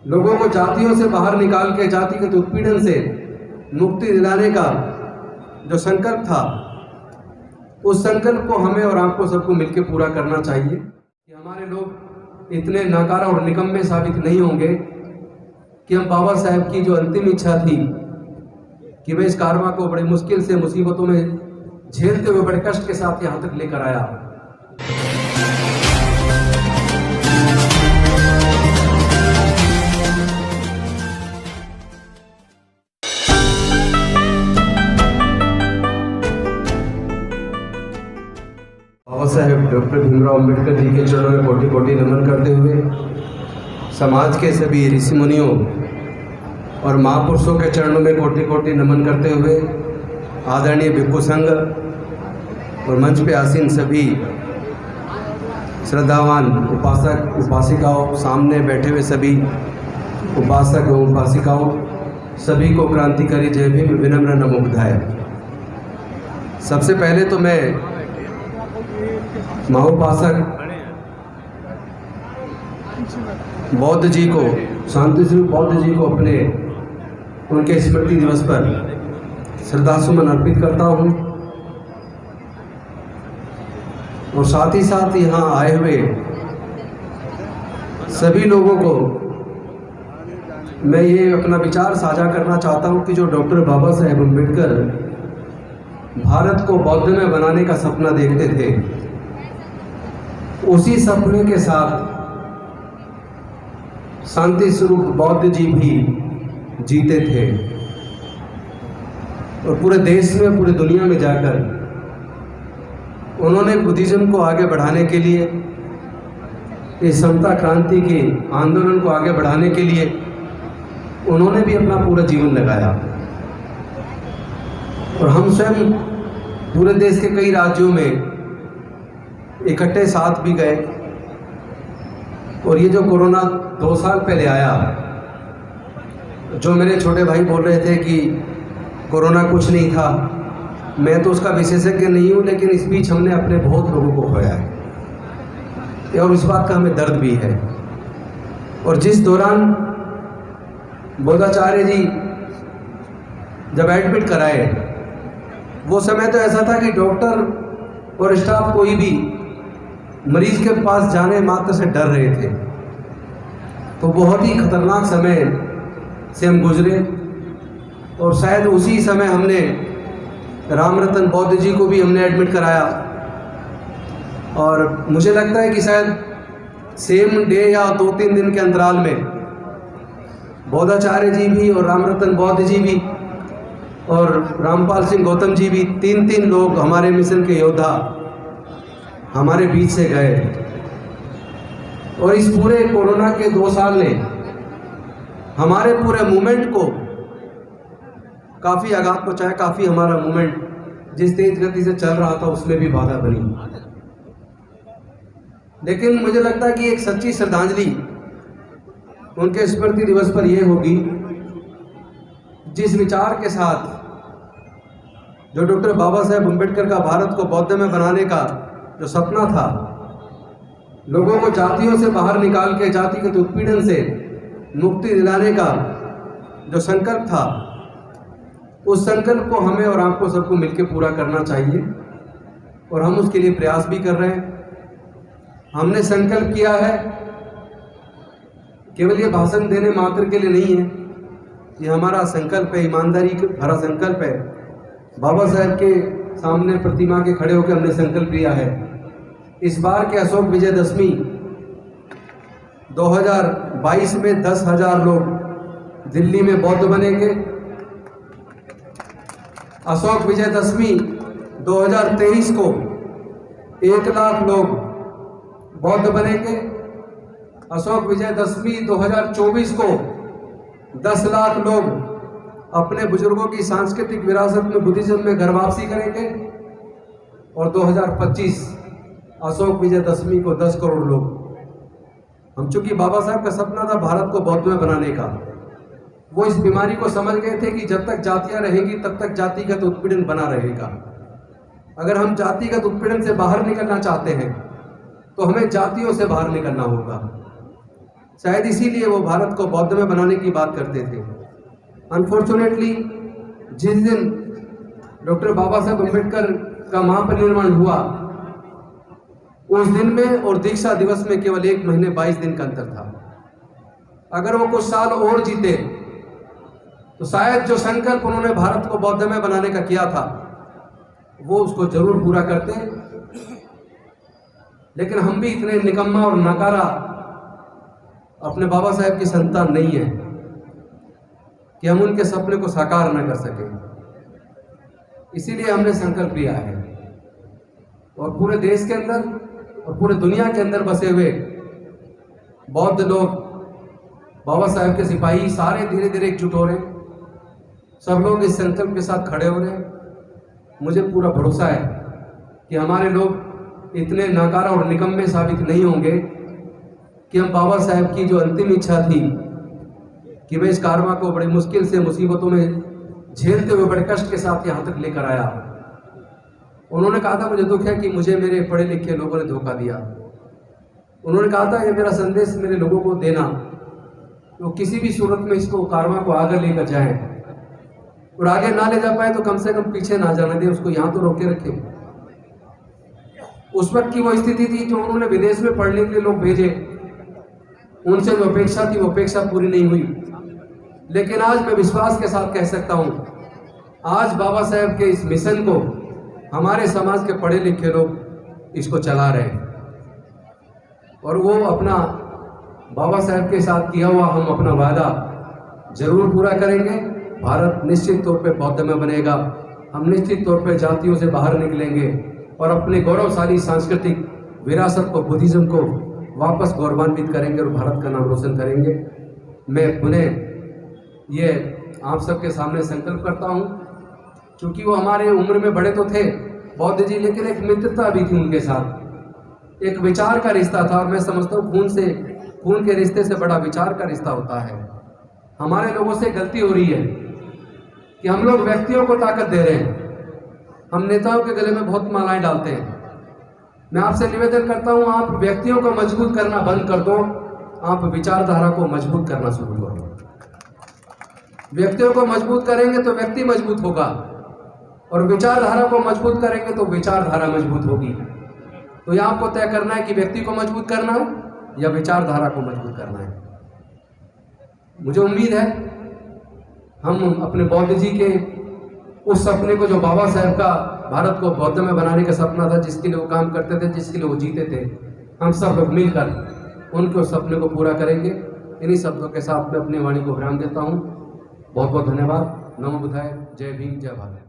लोगों को जातियों से बाहर निकाल के जातिगत उत्पीड़न से मुक्ति दिलाने का जो संकल्प था, उस संकल्प को हमें और आपको सबको मिलकर पूरा करना चाहिए कि हमारे लोग इतने नाकारा और निकम्मे साबित नहीं होंगे कि हम बाबा साहब की जो अंतिम इच्छा थी कि मैं इस कारवां को बड़ी मुश्किल से मुसीबतों में झेलते हुए बड़े कष्ट के साथ यहाँ तक लेकर आया। बाबा साहेब डॉक्टर भीमराव अम्बेडकर जी के चरणों में कोटि कोटि नमन करते हुए समाज के सभी ऋषि मुनियों और महापुरुषों के चरणों में कोटि कोटि नमन करते हुए आदरणीय भिक्षु संघ और मंच पे आसीन सभी श्रद्धावान उपासक उपासिकाओं, सामने बैठे हुए सभी उपासक एवं उपासिकाओं, सभी को क्रांतिकारी जय भीम, विनम्र नमोबुद्धाय। सबसे पहले तो मैं महाउपासक बौद्ध जी को, शांति स्वरूप बौद्ध जी को अपने उनके स्मृति दिवस पर श्रद्धासुमन अर्पित करता हूँ और साथ ही साथ यहाँ आए हुए सभी लोगों को मैं ये अपना विचार साझा करना चाहता हूँ कि जो डॉक्टर बाबा साहेब अम्बेडकर भारत को बौद्ध में बनाने का सपना देखते थे, उसी सपने के साथ शांति स्वरूप बौद्ध जी भी जीते थे और पूरे देश में, पूरी दुनिया में जाकर उन्होंने बुद्धिज्म को आगे बढ़ाने के लिए, इस समता क्रांति के आंदोलन को आगे बढ़ाने के लिए उन्होंने भी अपना पूरा जीवन लगाया। और हम स्वयं पूरे देश के कई राज्यों में इकट्ठे साथ भी गए। और ये जो कोरोना 2 साल पहले आया, जो मेरे छोटे भाई बोल रहे थे कि कोरोना कुछ नहीं था, मैं तो उसका विशेषज्ञ नहीं हूँ, लेकिन इस बीच हमने अपने बहुत लोगों को खोया है और इस बात का हमें दर्द भी है। और जिस दौरान बोधाचार्य जी जब एडमिट कराए, वो समय तो ऐसा था कि डॉक्टर और स्टाफ कोई भी मरीज के पास जाने मात्र से डर रहे थे। तो बहुत ही खतरनाक समय से हम गुजरे और शायद उसी समय हमने रामरतन बौद्ध जी को भी हमने एडमिट कराया। और मुझे लगता है कि शायद सेम डे या 2-3 दिन के अंतराल में बोधाचार्य जी भी और रामरतन बौद्ध जी भी और रामपाल सिंह गौतम जी भी, 3 लोग हमारे मिशन के योद्धा हमारे बीच से गए। और इस पूरे कोरोना के 2 साल ने हमारे पूरे मूवमेंट को काफ़ी आघात पहुंचाया। काफ़ी हमारा मूवमेंट जिस तेज गति से चल रहा था उसमें भी बाधा बनी। लेकिन मुझे लगता है कि एक सच्ची श्रद्धांजलि उनके स्मृति दिवस पर यह होगी, जिस विचार के साथ जो डॉक्टर बाबा साहेब अम्बेडकर का भारत को बौद्ध में बनाने का जो सपना था, लोगों को जातियों से बाहर निकाल के जातिगत उत्पीड़न से मुक्ति दिलाने का जो संकल्प था, उस संकल्प को हमें और आपको सबको मिलकर पूरा करना चाहिए और हम उसके लिए प्रयास भी कर रहे हैं। हमने संकल्प किया है, केवल ये भाषण देने मात्र के लिए नहीं है, ये हमारा संकल्प है, ईमानदारी भरा संकल्प है। बाबा साहेब के सामने प्रतिमा के खड़े होकर हमने संकल्प लिया है, इस बार के अशोक विजयदशमी 2022 में 10,000 लोग दिल्ली में बौद्ध बनेंगे। अशोक विजयदशमी 2023 को 1 लाख लोग बौद्ध बनेंगे। अशोक विजयदशमी 2024 को 10 लाख लोग अपने बुजुर्गों की सांस्कृतिक विरासत में बुद्धिज्म में घर वापसी करेंगे। और 2025 अशोक विजयदशमी को 10 करोड़ लोग। हम चूंकि बाबा साहब का सपना था भारत को बौद्ध में बनाने का, वो इस बीमारी को समझ गए थे कि जब तक जातियां रहेंगी तब तक जातिगत उत्पीड़न बना रहेगा। अगर हम जातिगत उत्पीड़न से बाहर निकलना चाहते हैं तो हमें जातियों से बाहर निकलना होगा। शायद इसीलिए वो भारत को बौद्ध में बनाने की बात करते थे। अनफॉर्चुनेटली जिस दिन डॉक्टर बाबा साहब अम्बेडकर का महापरिनिर्वाण हुआ, उस दिन में और दीक्षा दिवस में केवल 1 महीने 22 दिन का अंतर था। अगर वो कुछ साल और जीते तो शायद जो संकल्प उन्होंने भारत को बौद्ध में बनाने का किया था वो उसको जरूर पूरा करते। लेकिन हम भी इतने निकम्मा और नकारा अपने बाबा साहब की संतान नहीं है कि हम उनके सपने को साकार न कर सके। इसीलिए हमने संकल्प लिया है और पूरे देश के अंदर और पूरे दुनिया के अंदर बसे हुए बौद्ध लोग, बाबा साहब के सिपाही सारे धीरे धीरे एकजुट हो रहे हैं। सब लोग इस संकल्प के साथ खड़े हो रहे हैं। मुझे पूरा भरोसा है कि हमारे लोग इतने नाकारा और निकम्मे साबित नहीं होंगे कि हम बाबा साहब की जो अंतिम इच्छा थी कि मैं इस कारवां को बड़ी मुश्किल से मुसीबतों में झेलते हुए बड़े कष्ट के साथ यहाँ तक लेकर आया। उन्होंने कहा था मुझे दुख है कि मुझे मेरे पढ़े लिखे लोगों ने धोखा दिया। उन्होंने कहा था ये मेरा संदेश मेरे लोगों को देना, तो किसी भी सूरत में इसको कारवां को आगे लेकर जाएं और आगे ना ले जा पाए तो कम से कम पीछे ना जाने दे, उसको यहाँ तो रोके रखे। उस वक्त की वो स्थिति थी जो उन्होंने विदेश में पढ़ने के लिए लोग भेजे, उनसे जो अपेक्षा थी वो अपेक्षा पूरी नहीं हुई। लेकिन आज मैं विश्वास के साथ कह सकता हूँ, आज बाबा साहब के इस मिशन को हमारे समाज के पढ़े लिखे लोग इसको चला रहे हैं और वो अपना बाबा साहब के साथ किया हुआ हम अपना वादा जरूर पूरा करेंगे। भारत निश्चित तौर पे बौद्ध में बनेगा। हम निश्चित तौर पे जातियों से बाहर निकलेंगे और अपने गौरवशाली सांस्कृतिक विरासत को, बुद्धिज्म को वापस गौरवान्वित करेंगे और भारत का नाम रोशन करेंगे। मैं पुनः ये आप सबके सामने संकल्प करता हूँ, क्योंकि वो हमारे उम्र में बड़े तो थे बौद्ध जी, लेकिन एक मित्रता भी थी उनके साथ, एक विचार का रिश्ता था। और मैं समझता हूँ खून के रिश्ते से बड़ा विचार का रिश्ता होता है। हमारे लोगों से गलती हो रही है कि हम लोग व्यक्तियों को ताकत दे रहे हैं, हम नेताओं के गले में बहुत मालाएं डालते हैं। मैं आपसे निवेदन करता हूं, आप व्यक्तियों को मजबूत करना बंद कर दो, आप विचारधारा को मजबूत करना शुरू करो। व्यक्तियों को मजबूत करेंगे तो व्यक्ति मजबूत होगा और विचारधारा को मजबूत करेंगे तो विचारधारा मजबूत होगी। तो यह आपको तय करना है कि व्यक्ति को मजबूत करना है या विचारधारा को मजबूत करना है। मुझे उम्मीद है हम अपने बौद्ध जी के उस सपने को, जो बाबा साहब का भारत को बौद्ध में बनाने का सपना था, जिसके लिए वो काम करते थे, जिसके लिए वो जीते थे, हम सब लोग मिलकर उनके उस सपने को पूरा करेंगे। इन्हीं शब्दों के साथ मैं अपनी वाणी को विराम देता हूँ। बहुत बहुत धन्यवाद। नमो बुद्धाय। जय भीम, जय भारत।